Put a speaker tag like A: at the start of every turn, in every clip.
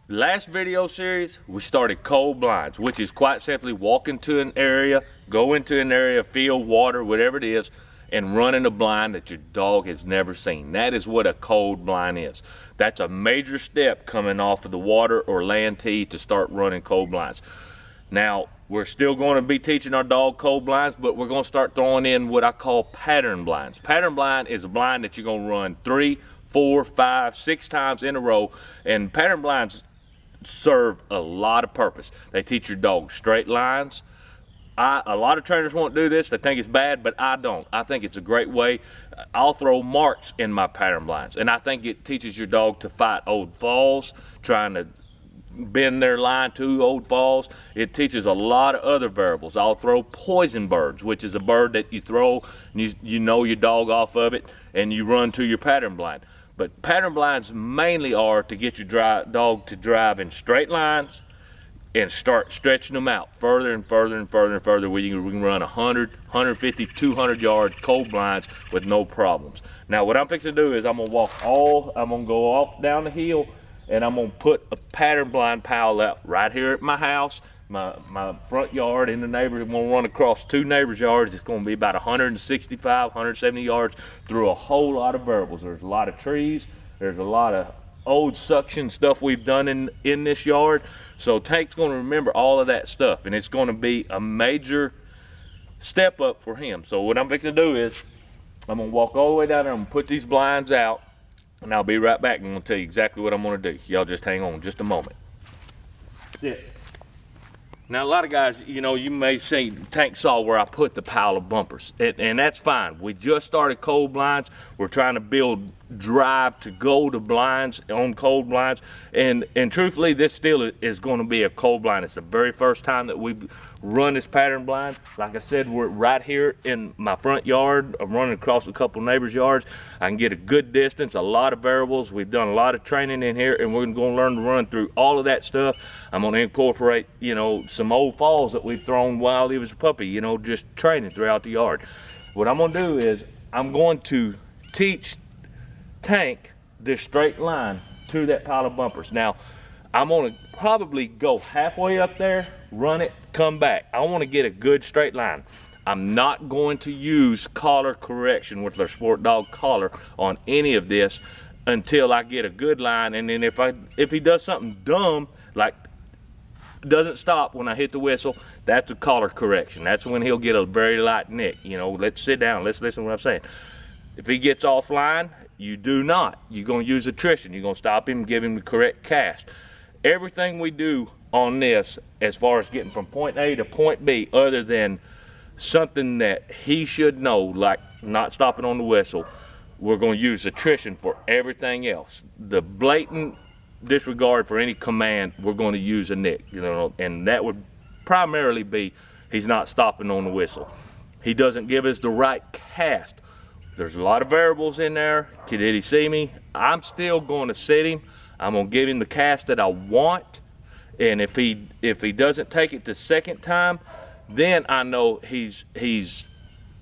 A: Last video series, we started cold blinds, which is quite simply walking to an area, go into an area, field, water, whatever it is, and running a blind that your dog has never seen. That is what a cold blind is. That's a major step coming off of the water or land tee to start running cold blinds. Now, we're still going to be teaching our dog cold blinds, but we're going to start throwing in what I call pattern blinds. Pattern blind is a blind that you're going to run 3, 4, 5, 6 times in a row, and pattern blinds serve a lot of purpose. They teach your dog straight lines. A lot of trainers won't do this. They think it's bad, but I don't. I think it's a great way. I'll throw marks in my pattern blinds, and I think it teaches your dog to fight old falls, trying to bend their line to old falls. It teaches a lot of other variables. I'll throw poison birds, which is a bird that you throw, and you know your dog off of it, and you run to your pattern blind. But pattern blinds mainly are to get your dog to drive in straight lines and start stretching them out further and further and further and further, where we can run 100, 150, 200 yard cold blinds with no problems. Now what I'm fixing to do is I'm gonna go off down the hill, and I'm gonna put a pattern blind pile out right here at my house, my front yard in the neighborhood. I'm gonna run across 2 neighbors' yards. It's gonna be about 165, 170 yards through a whole lot of variables. There's a lot of trees. There's a lot of old suction stuff we've done in this yard. So Tank's gonna remember all of that stuff, and it's gonna be a major step up for him. So what I'm fixing to do is I'm gonna walk all the way down there. I'm gonna put these blinds out, and I'll be right back and I'm gonna tell you exactly what I'm gonna do. Y'all just hang on just a moment. That's it. Now a lot of guys, you know, you may say Tank saw where I put the pile of bumpers, and that's fine. We just started cold blinds. We're trying to build drive to go to blinds on cold blinds, and truthfully this still is going to be a cold blind. It's the very first time that we've run this pattern blind. Like I said, we're right here in my front yard. I'm running across a couple neighbors' yards. I can get a good distance, a lot of variables. We've done a lot of training in here, and we're going to learn to run through all of that stuff. I'm going to incorporate, you know, some old falls that we've thrown while he was a puppy, you know, just training throughout the yard. What I'm going to do is I'm going to teach Tank this straight line to that pile of bumpers. Now I'm going to probably go halfway up there, run it, come back. I want to get a good straight line. I'm not going to use collar correction with their sport dog collar on any of this until I get a good line. And then if he does something dumb, like doesn't stop when I hit the whistle, that's a collar correction. That's when he'll get a very light nick. You know, let's sit down, let's listen to what I'm saying. If he gets offline, you do not. You're going to use attrition. You're going to stop him, give him the correct cast. Everything we do on this, as far as getting from point A to point B, other than something that he should know, like not stopping on the whistle, we're going to use attrition for everything else. The blatant disregard for any command, we're going to use a nick, you know, and that would primarily be he's not stopping on the whistle. He doesn't give us the right cast. There's a lot of variables in there. Did he see me? I'm still going to sit him. I'm going to give him the cast that I want, and if he doesn't take it the second time, then I know he's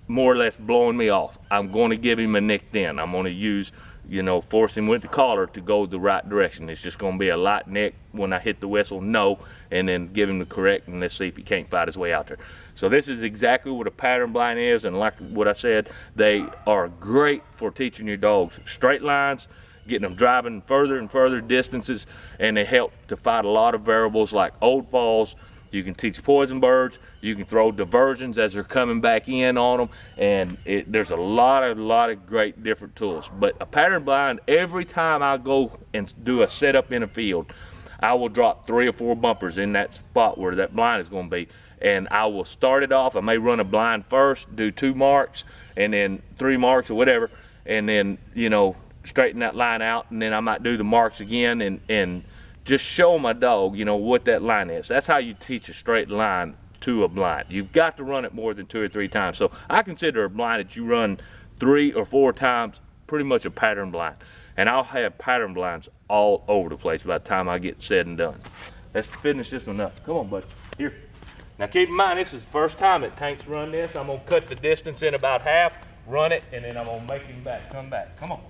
A: more or less blowing me off. I'm going to give him a nick then. I'm going to use, you know, force him with the collar to go the right direction. It's just going to be a light nick when I hit the whistle, no, and then give him the correct, and let's see if he can't fight his way out there. So this is exactly what a pattern blind is, and like what I said, they are great for teaching your dogs straight lines, getting them driving further and further distances, and they help to fight a lot of variables like old falls. You can teach poison birds. You can throw diversions as they're coming back in on them, and there's a lot of great different tools. But a pattern blind, every time I go and do a setup in a field, I will drop 3 or 4 bumpers in that spot where that blind is going to be, and I will start it off. I may run a blind first, do 2 marks, and then 3 marks or whatever, and then, you know, straighten that line out, and then I might do the marks again and just show my dog, you know, what that line is. That's how you teach a straight line to a blind. You've got to run it more than 2 or 3 times. So I consider a blind that you run 3 or 4 times pretty much a pattern blind. And I'll have pattern blinds all over the place by the time I get said and done. Let's finish this one up. Come on, bud. Here. Now keep in mind, this is the first time that Tank's run this. I'm going to cut the distance in about half, run it, and then I'm going to make him back, come back. Come on.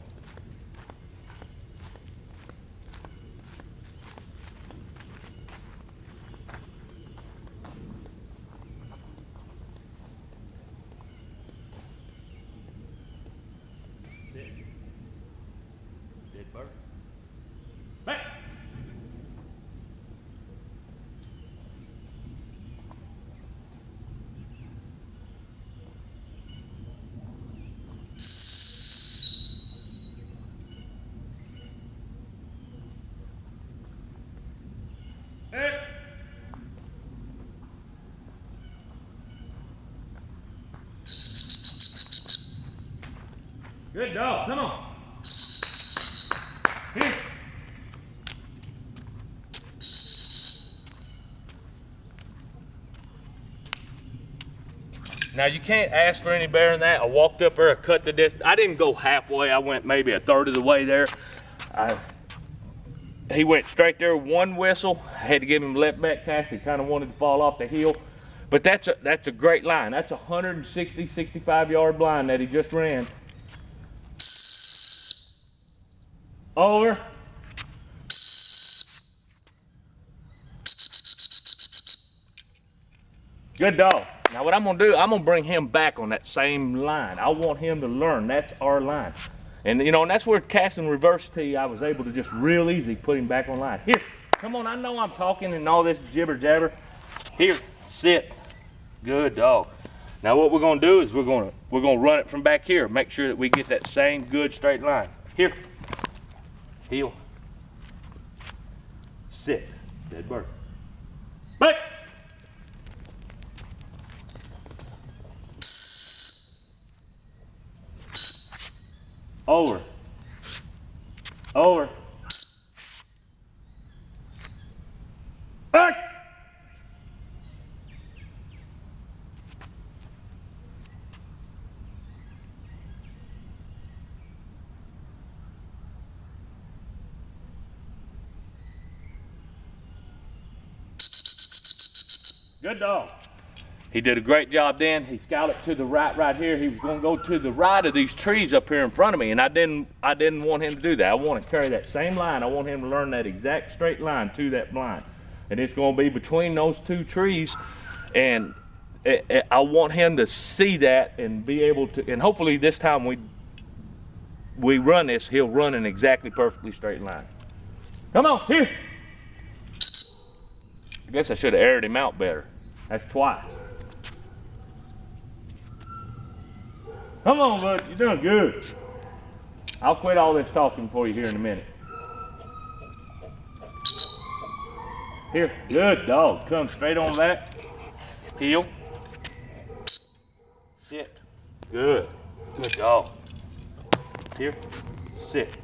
A: Hey. Good dog, come on. Here. Now you can't ask for any better than that. I walked up there, I cut the distance. I didn't go halfway, I went maybe a third of the way there. He went straight there, one whistle. I had to give him left back cast. He kind of wanted to fall off the hill. But that's a great line. That's a 160, 65 yard blind that he just ran. Over. Good dog. Now what I'm gonna do, I'm gonna bring him back on that same line. I want him to learn that's our line. And you know, and that's where casting reverse tee, I was able to just real easy put him back on line. Here, come on, I know I'm talking and all this jibber jabber. Here, sit. Good dog. Now what we're gonna do is we're gonna run it from back here. Make sure that we get that same good straight line. Here. Heel. Sit. Dead bird. Back. Over. Over. Back. Good dog. He did a great job then. He scalloped to the right here. He was going to go to the right of these trees up here in front of me, and I didn't want him to do that. I want to carry that same line. I want him to learn that exact straight line to that blind. And it's going to be between those two trees, and I want him to see that and be able to, and hopefully this time we run this, he'll run an exactly perfectly straight line. Come on, here. I guess I should have aired him out better. That's twice. Come on, bud, you're doing good. I'll quit all this talking for you here in a minute. Here, good dog. Come straight on back. Heel. Sit. Good. Good dog. Here. Sit.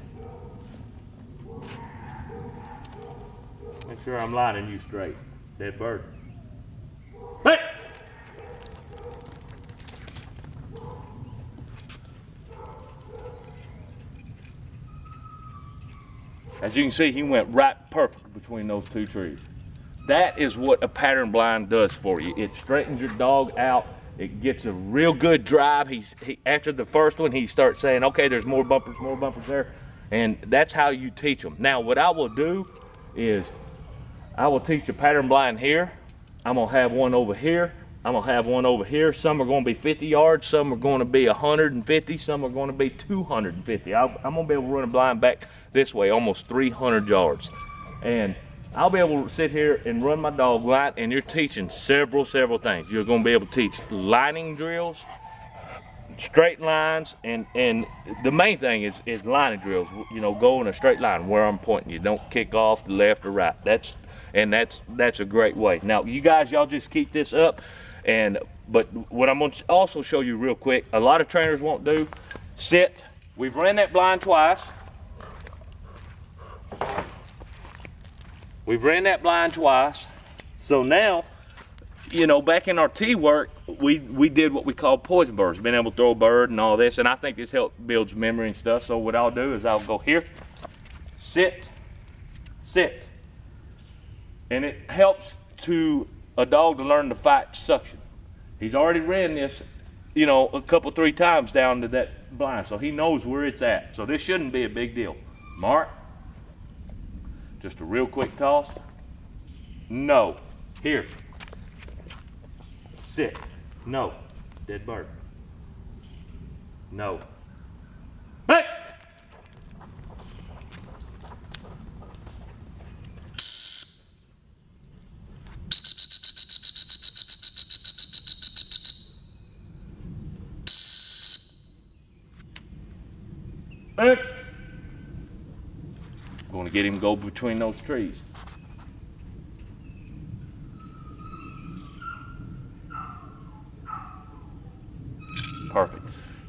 A: Make sure I'm lining you straight. Dead bird. Hey! As you can see, he went right perfect between those two trees. That is what a pattern blind does for you. It straightens your dog out. It gets a real good drive. After the first one, he starts saying, okay, there's more bumpers there. And that's how you teach them. Now, what I will do is I will teach a pattern blind here. I'm gonna have one over here. I'm gonna have one over here. Some are gonna be 50 yards, some are gonna be 150, some are gonna be 250. I'm gonna be able to run a blind back this way, almost 300 yards. And I'll be able to sit here and run my dog line, and you're teaching several things. You're gonna be able to teach lining drills, straight lines, and the main thing is lining drills. You know, go in a straight line where I'm pointing you. Don't kick off to left or right. That's a great way. Now, you guys, y'all just keep this up. But what I'm going to also show you real quick, a lot of trainers won't do, sit. We've ran that blind twice. We've ran that blind twice. So now, you know, back in our tee work, we did what we call poison birds, being able to throw a bird and all this. And I think this builds memory and stuff. So what I'll do is I'll go here, sit, sit. And it helps a dog to learn to fight suction. He's already ran this, you know, a couple, 3 times down to that blind, so he knows where it's at. So this shouldn't be a big deal. Mark. Just a real quick toss. No. Here. Sit. No. Dead bird. No. Hey! Going to get him to go between those trees. Perfect.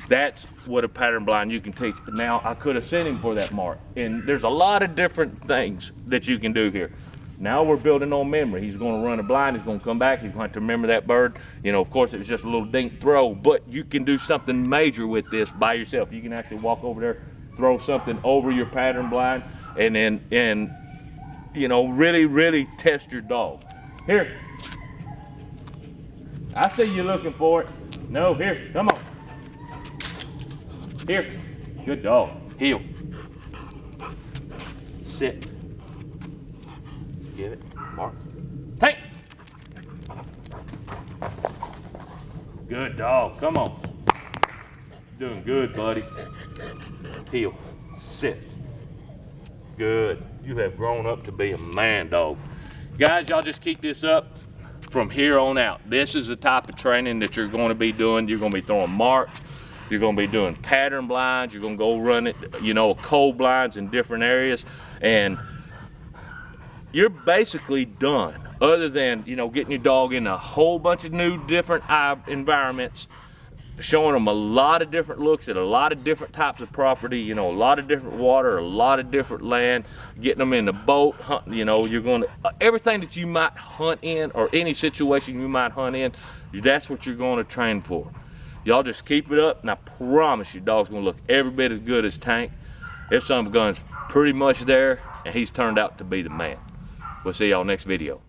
A: That's what a pattern blind you can teach. Now, I could have sent him for that mark, and there's a lot of different things that you can do here. Now we're building on memory. He's going to run a blind, he's going to come back, he's going to have to remember that bird. You know, of course, it was just a little dink throw, but you can do something major with this by yourself. You can actually walk over there, throw something over your pattern blind, and then, you know, really test your dog. Here. I see you looking for it. No, here, come on. Here. Good dog. Heel. Sit. Give it. Mark. Take. Good dog. Come on. Doing good, buddy. Heel. Sit. Good. You have grown up to be a man dog. Guys, y'all just keep this up from here on out. This is the type of training that you're going to be doing. You're going to be throwing marks. You're going to be doing pattern blinds. You're going to go run it, you know, cold blinds in different areas. And you're basically done, other than, you know, getting your dog in a whole bunch of new different environments, showing them a lot of different looks at a lot of different types of property, you know, a lot of different water, a lot of different land, getting them in the boat, hunting, you know, you're going to, everything that you might hunt in or any situation you might hunt in, that's what you're going to train for. Y'all just keep it up, and I promise you, dog's going to look every bit as good as Tank. This son of a gun's pretty much there, and he's turned out to be the man. We'll see y'all next video.